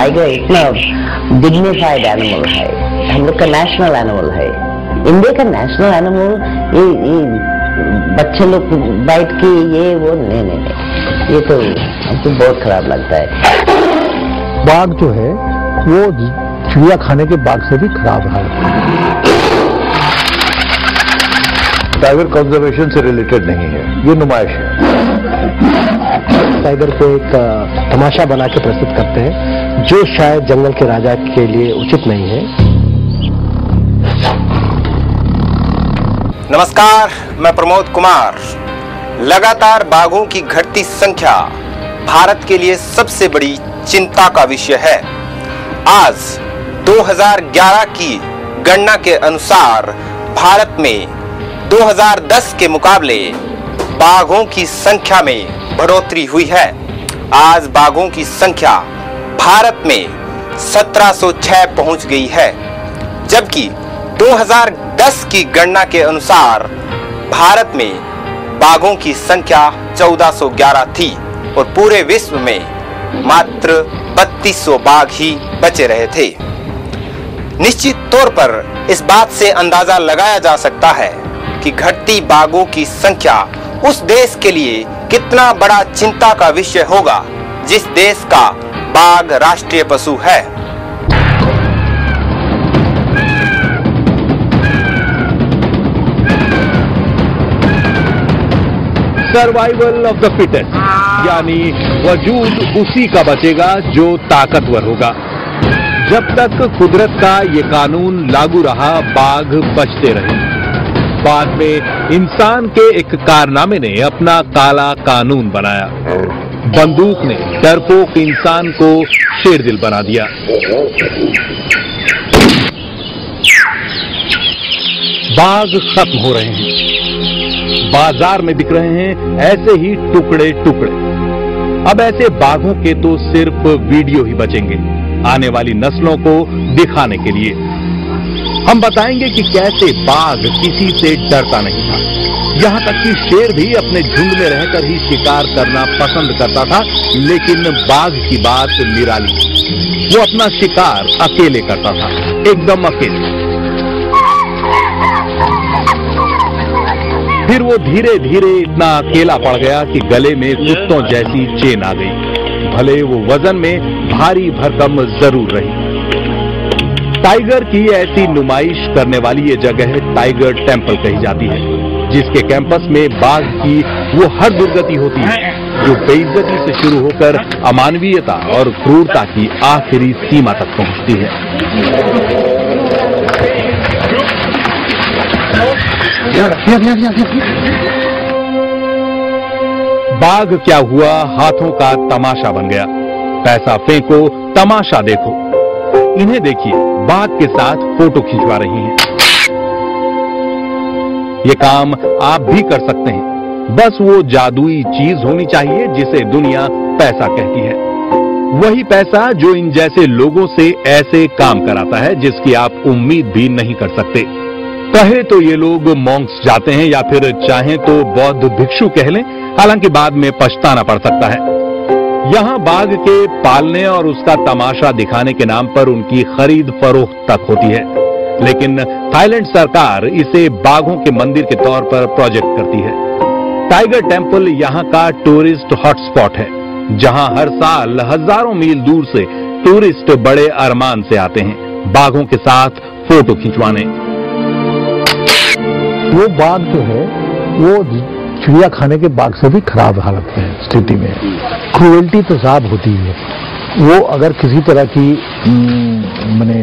Tiger इतना dignified animal है, हम लोग का नेशनल एनिमल है, इंडिया का नेशनल एनिमल। ये बच्चे लोग बैठ के ये वो नहीं, ये तो हमको बहुत खराब लगता है। बाघ जो है वो चिड़िया खाने के बाघ से भी खराब है। टाइगर कंजर्वेशन से रिलेटेड नहीं है, ये नुमाइश है। टाइगर को एक तमाशा बना के प्रस्तुत करते हैं जो शायद जंगल के राजा के लिए उचित नहीं है। नमस्कार, मैं प्रमोद कुमार। लगातार बाघों की घटती संख्या भारत के लिए सबसे बड़ी चिंता का विषय है। आज 2011 की गणना के अनुसार भारत में 2010 के मुकाबले बाघों की संख्या में बढ़ोतरी हुई है। आज बाघों की संख्या भारत में 1706 पहुंच गई है, जबकि 2010 की गणना के अनुसार भारत में बाघों की संख्या 1411 थी और पूरे विश्व में मात्र 3200 बाघ ही बचे रहे थे। निश्चित तौर पर इस बात से अंदाजा लगाया जा सकता है कि घटती बाघों की संख्या उस देश के लिए कितना बड़ा चिंता का विषय होगा जिस देश का बाघ राष्ट्रीय पशु है। सर्वाइवल ऑफ द फिटेस्ट, यानी वजूद उसी का बचेगा जो ताकतवर होगा। जब तक कुदरत का ये कानून लागू रहा, बाघ बचते रहे। बाद में इंसान के एक कारनामे ने अपना काला कानून बनाया। बंदूक ने डरपोक इंसान को शेरदिल बना दिया। बाघ खत्म हो रहे हैं, बाजार में बिक रहे हैं ऐसे ही टुकड़े टुकड़े। अब ऐसे बाघों के तो सिर्फ वीडियो ही बचेंगे आने वाली नस्लों को दिखाने के लिए। हम बताएंगे कि कैसे बाघ किसी से डरता नहीं था, यहां तक कि शेर भी अपने झुंड में रहकर ही शिकार करना पसंद करता था। लेकिन बाघ की बात निराली, वो अपना शिकार अकेले करता था, एकदम अकेले। फिर वो धीरे धीरे इतना अकेला पड़ गया कि गले में कुत्तों जैसी चेन आ गई, भले वो वजन में भारी भरकम जरूर रही। टाइगर की ऐसी नुमाइश करने वाली ये जगह टाइगर टेंपल कही जाती है, जिसके कैंपस में बाघ की वो हर दुर्गति होती है जो बेइज्जती से शुरू होकर अमानवीयता और क्रूरता की आखिरी सीमा तक पहुंचती है। बाघ क्या हुआ, हाथों का तमाशा बन गया। पैसा फेंको, तमाशा देखो। इन्हें देखिए, बाघ के साथ फोटो खिंचवा रही हैं। ये काम आप भी कर सकते हैं, बस वो जादुई चीज होनी चाहिए जिसे दुनिया पैसा कहती है। वही पैसा जो इन जैसे लोगों से ऐसे काम कराता है जिसकी आप उम्मीद भी नहीं कर सकते। कहे तो ये लोग मॉन्क्स जाते हैं या फिर चाहें तो बौद्ध भिक्षु कह लें, हालांकि बाद में पछताना पड़ सकता है। यहां बाघ के पालने और उसका तमाशा दिखाने के नाम पर उनकी खरीद फरोख्त तक होती है। लेकिन थाईलैंड सरकार इसे बाघों के मंदिर के तौर पर प्रोजेक्ट करती है। टाइगर टेंपल यहां का टूरिस्ट हॉटस्पॉट है, जहां हर साल हजारों मील दूर से टूरिस्ट बड़े अरमान से आते हैं बाघों के साथ फोटो खिंचवाने। वो बाघ जो है वो चिड़िया खाने के बाघ से भी खराब हालत में स्थिति में। क्रूएल्टी तो साफ होती है। वो अगर किसी तरह की माने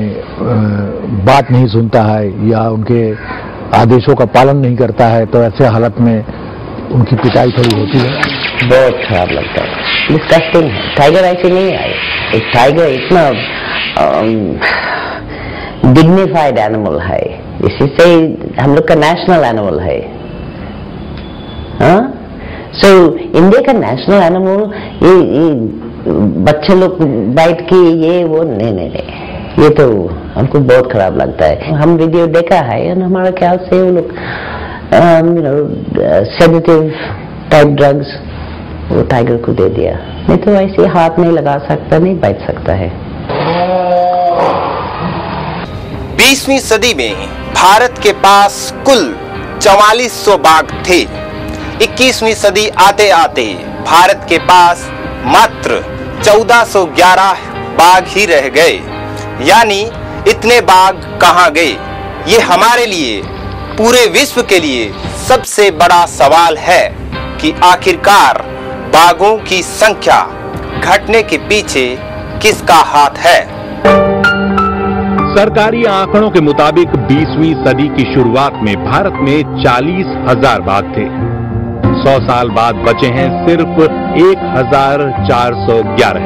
बात नहीं सुनता है या उनके आदेशों का पालन नहीं करता है तो ऐसे हालत में उनकी पिटाई थोड़ी होती है। बहुत खराब लगता है, डिस्कस्टिंग है। टाइगर ऐसे नहीं आए, एक टाइगर इतना डिग्निफाइड एनिमल है, इसी से हम लोग का नेशनल एनिमल है। सो इंडिया का नेशनल एनिमल, ये बच्चे लोग बैठ के ये वो नहीं, ये तो हमको बहुत खराब लगता है। हम वीडियो देखा है और हमारा ख्याल से वो लोग सेडेटिव टाइप ड्रग्स वो टाइगर को दे दिया, नहीं तो ऐसे हाथ नहीं लगा सकता, नहीं बैठ सकता है। 20वीं सदी में भारत के पास कुल 4400 बाघ थे। 21वीं सदी आते आते भारत के पास मात्र 1411 बाघ ही रह गए। यानी इतने बाघ कहां गए? ये हमारे लिए, पूरे विश्व के लिए सबसे बड़ा सवाल है कि आखिरकार बाघों की संख्या घटने के पीछे किसका हाथ है। सरकारी आंकड़ों के मुताबिक 20वीं सदी की शुरुआत में भारत में 40,000 बाघ थे। 100 साल बाद बचे हैं सिर्फ 1,411।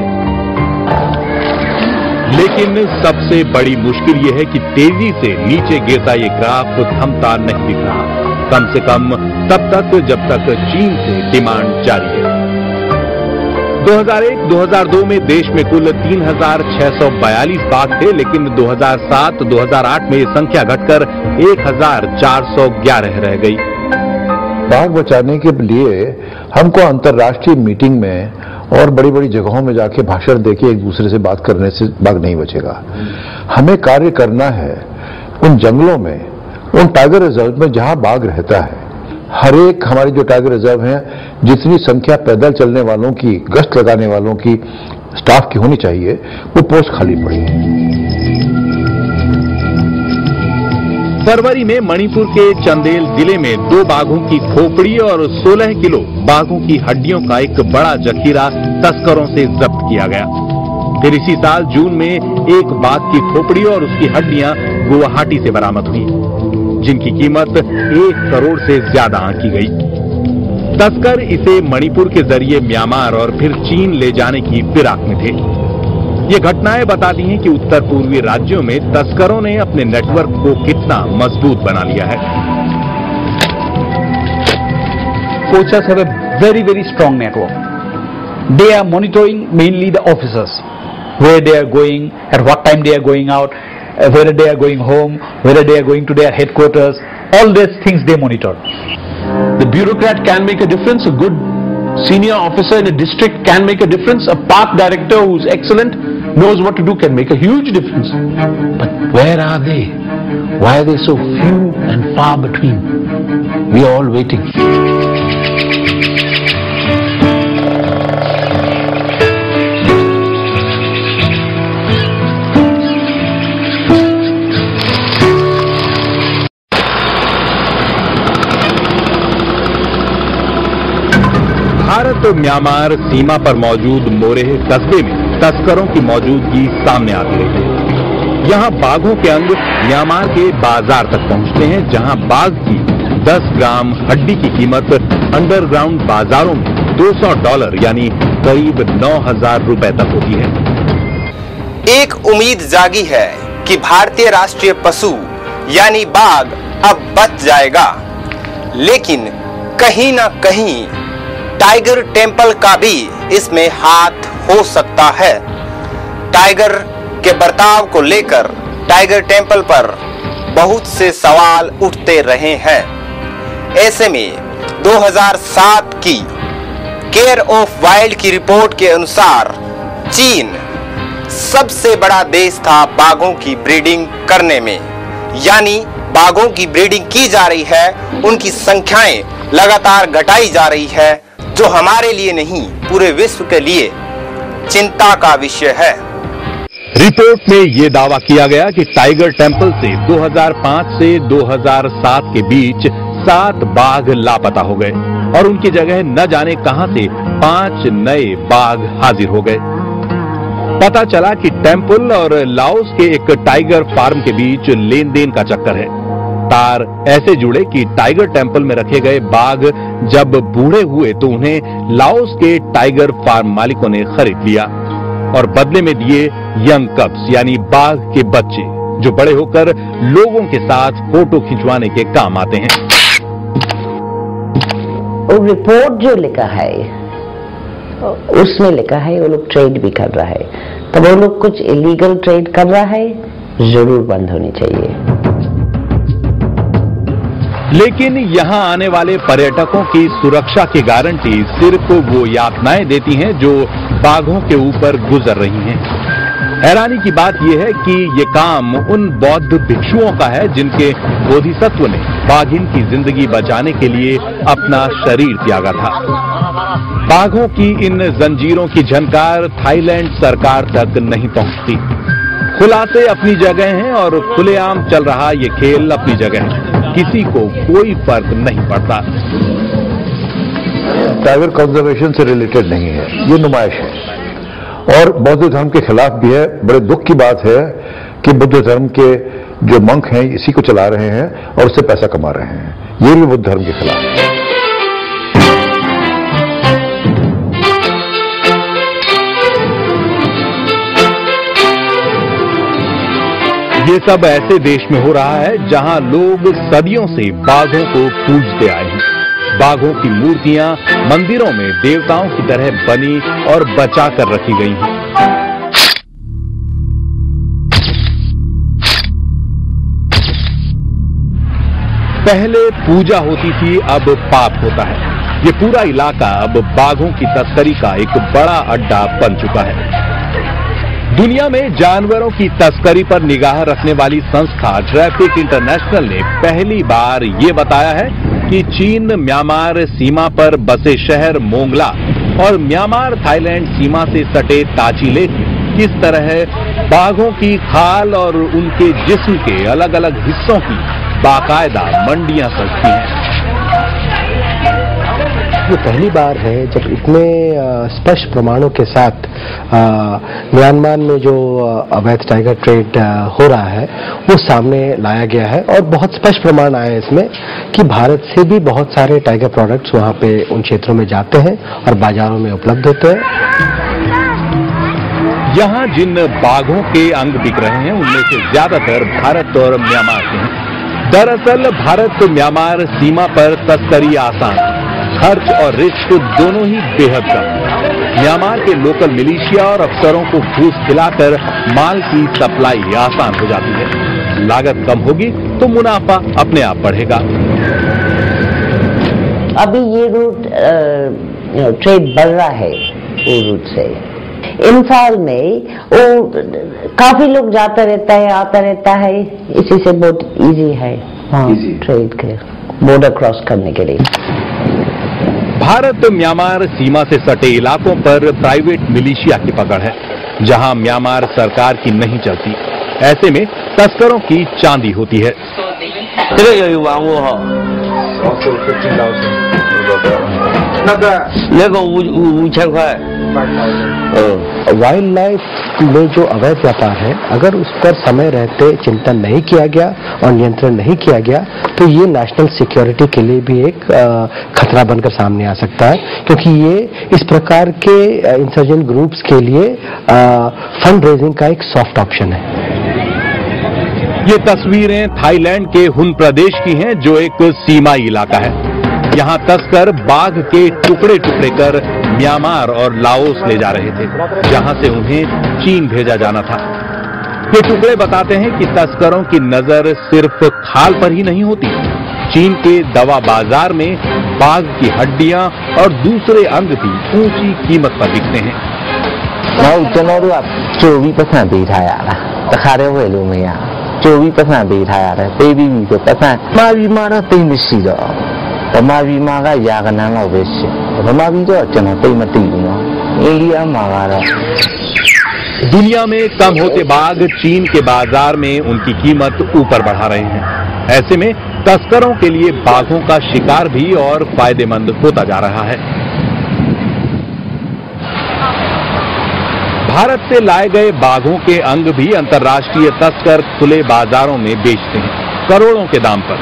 लेकिन सबसे बड़ी मुश्किल यह है कि तेजी से नीचे गिरता ये ग्राफ थमता नहीं दिख रहा, कम से कम तब तक जब तक चीन से डिमांड जारी है। 2001-2002 में देश में कुल 3,642 बाघ थे, लेकिन 2007-2008 में ये संख्या घटकर 1,411 रह गई। बाघ बचाने के लिए हमको अंतर्राष्ट्रीय मीटिंग में और बड़ी बड़ी जगहों में जाके भाषण देके एक दूसरे से बात करने से बाघ नहीं बचेगा। हमें कार्य करना है उन जंगलों में, उन टाइगर रिजर्व में जहां बाघ रहता है। हर एक हमारे जो टाइगर रिजर्व हैं, जितनी संख्या पैदल चलने वालों की, गश्त लगाने वालों की, स्टाफ की होनी चाहिए, वो पोस्ट खाली पड़ी है। फरवरी में मणिपुर के चंदेल जिले में 2 बाघों की खोपड़ी और 16 किलो बाघों की हड्डियों का एक बड़ा जखीरा तस्करों से जब्त किया गया। फिर इसी साल जून में एक बाघ की खोपड़ी और उसकी हड्डियां गुवाहाटी से बरामद हुई, जिनकी कीमत 1 करोड़ से ज्यादा आंकी गई। तस्कर इसे मणिपुर के जरिए म्यांमार और फिर चीन ले जाने की फिराक में थे। ये घटनाएं बताती हैं कि उत्तर पूर्वी राज्यों में तस्करों ने अपने नेटवर्क को कितना मजबूत बना लिया है। Poachers have a very, very strong network. They are monitoring mainly the officers, where they are going, at what time they are going out, whether they are going home, whether they are going to their headquarters. All these things they monitor. The bureaucrat can make a difference. A good senior officer in a district can make a difference. A park director who's excellent knows what to do, can make a huge difference. But where are they? Why are they so few and far between? We are all waiting. Bharat Myanmar सीमा पर मौजूद मोरेह कस्बे में तस्करों की मौजूदगी सामने आती रही है। यहाँ बाघों के अंग म्यांमार के बाजार तक पहुँचते हैं, जहाँ बाघ की 10 ग्राम हड्डी की कीमत अंडरग्राउंड बाजारों में $200 यानी करीब 9,000 रुपए तक होती है। एक उम्मीद जागी है कि भारतीय राष्ट्रीय पशु यानी बाघ अब बच जाएगा, लेकिन कहीं ना कहीं टाइगर टेंपल का भी इसमें हाथ हो सकता है। टाइगर के बर्ताव को लेकर टाइगर टेंपल पर बहुत से सवाल उठते रहे हैं। ऐसे में 2007 की केयर ऑफ वाइल्ड की रिपोर्ट के अनुसार चीन सबसे बड़ा देश था बाघों की ब्रीडिंग करने में। यानी बाघों की ब्रीडिंग की जा रही है, उनकी संख्याएं लगातार घटाई जा रही है, जो हमारे लिए नहीं पूरे विश्व के लिए चिंता का विषय है। रिपोर्ट में यह दावा किया गया कि टाइगर टेंपल से 2005 से 2007 के बीच 7 बाघ लापता हो गए और उनकी जगह न जाने कहां से 5 नए बाघ हाजिर हो गए। पता चला कि टेंपल और लाओस के एक टाइगर फार्म के बीच लेन देन का चक्कर है। तार ऐसे जुड़े कि टाइगर टेंपल में रखे गए बाघ जब बूढ़े हुए तो उन्हें लाओस के टाइगर फार्म मालिकों ने खरीद लिया और बदले में दिए यंग कप्स यानी बाघ के बच्चे, जो बड़े होकर लोगों के साथ फोटो खिंचवाने के काम आते हैं। वो रिपोर्ट जो लिखा है उसमें लिखा है वो लोग ट्रेड भी कर रहा है, तब वो लोग कुछ इलीगल ट्रेड कर रहा है, जरूर बंद होनी चाहिए। लेकिन यहां आने वाले पर्यटकों की सुरक्षा की गारंटी सिर्फ वो यातनाएं देती हैं जो बाघों के ऊपर गुजर रही हैं। हैरानी की बात यह है कि ये काम उन बौद्ध भिक्षुओं का है जिनके बोधिसत्व ने बाघिन की जिंदगी बचाने के लिए अपना शरीर त्यागा था। बाघों की इन जंजीरों की झनकार थाईलैंड सरकार तक नहीं पहुंचती। खुलासे अपनी जगह हैं और खुलेआम चल रहा ये खेल अपनी जगह है, किसी को कोई फर्क नहीं पड़ता। टाइगर कंजर्वेशन से रिलेटेड नहीं है, ये नुमाइश है और बौद्ध धर्म के खिलाफ भी है। बड़े दुख की बात है कि बुद्ध धर्म के जो मंक हैं इसी को चला रहे हैं और उससे पैसा कमा रहे हैं, ये भी बुद्ध धर्म के खिलाफ है। ये सब ऐसे देश में हो रहा है जहां लोग सदियों से बाघों को पूजते आए हैं। बाघों की मूर्तियां मंदिरों में देवताओं की तरह बनी और बचा कर रखी गई हैं। पहले पूजा होती थी, अब पाप होता है। ये पूरा इलाका अब बाघों की तस्करी का एक बड़ा अड्डा बन चुका है। दुनिया में जानवरों की तस्करी पर निगाह रखने वाली संस्था ट्रैफिक इंटरनेशनल ने पहली बार ये बताया है कि चीन म्यांमार सीमा पर बसे शहर मोंगला और म्यांमार थाईलैंड सीमा से सटे ताची लेक किस तरह बाघों की खाल और उनके जिस्म के अलग अलग हिस्सों की बाकायदा मंडियां सजती हैं। ये पहली बार है जब इतने स्पष्ट प्रमाणों के साथ म्यांमार में जो अवैध टाइगर ट्रेड हो रहा है वो सामने लाया गया है और बहुत स्पष्ट प्रमाण आए इसमें कि भारत से भी बहुत सारे टाइगर प्रोडक्ट्स वहाँ पे उन क्षेत्रों में जाते हैं और बाजारों में उपलब्ध होते हैं। यहाँ जिन बाघों के अंग बिक रहे हैं उनमें से ज्यादातर भारत और म्यांमार के हैं। दरअसल भारत म्यांमार सीमा पर तस्करी आसान, खर्च और रिस्क दोनों ही बेहद कम। म्यांमार के लोकल मिलिशिया और अफसरों को घूस खिलाकर माल की सप्लाई आसान हो जाती है। लागत कम होगी तो मुनाफा अपने आप बढ़ेगा। अभी ये रूट ट्रेड बढ़ रहा है वो रूट से। इन साल में वो काफी लोग जाता रहता है, आता रहता है, इसी से बहुत इजी है ट्रेड के बॉर्डर क्रॉस करने के लिए। भारत म्यांमार सीमा से सटे इलाकों पर प्राइवेट मिलिशिया की पकड़ है, जहां म्यांमार सरकार की नहीं चलती। ऐसे में तस्करों की चांदी होती है। वाइल्ड लाइफ में जो अवैध व्यापार है, अगर उस पर समय रहते चिंतन नहीं किया गया और नियंत्रण नहीं किया गया तो ये नेशनल सिक्योरिटी के लिए भी एक खतरा बनकर सामने आ सकता है, क्योंकि ये इस प्रकार के इंसर्जेंट ग्रुप्स के लिए फंड रेजिंग का एक सॉफ्ट ऑप्शन है। ये तस्वीरें थाईलैंड के हुन प्रदेश की हैं, जो एक सीमाई इलाका है। यहाँ तस्कर बाघ के टुकड़े टुकड़े कर म्यांमार और लाओस ले जा रहे थे, जहां से उन्हें चीन भेजा जाना था। ये टुकड़े बताते हैं कि तस्करों की नजर सिर्फ खाल पर ही नहीं होती। चीन के दवा बाजार में बाघ की हड्डियां और दूसरे अंग भी ऊंची कीमत पर बिकते हैं। दुनिया में कम होते बाघ चीन के बाजार में उनकी कीमत ऊपर बढ़ा रहे हैं। ऐसे में तस्करों के लिए बाघों का शिकार भी और फायदेमंद होता जा रहा है। भारत से लाए गए बाघों के अंग भी अंतर्राष्ट्रीय तस्कर खुले बाजारों में बेचते हैं, करोड़ों के दाम पर।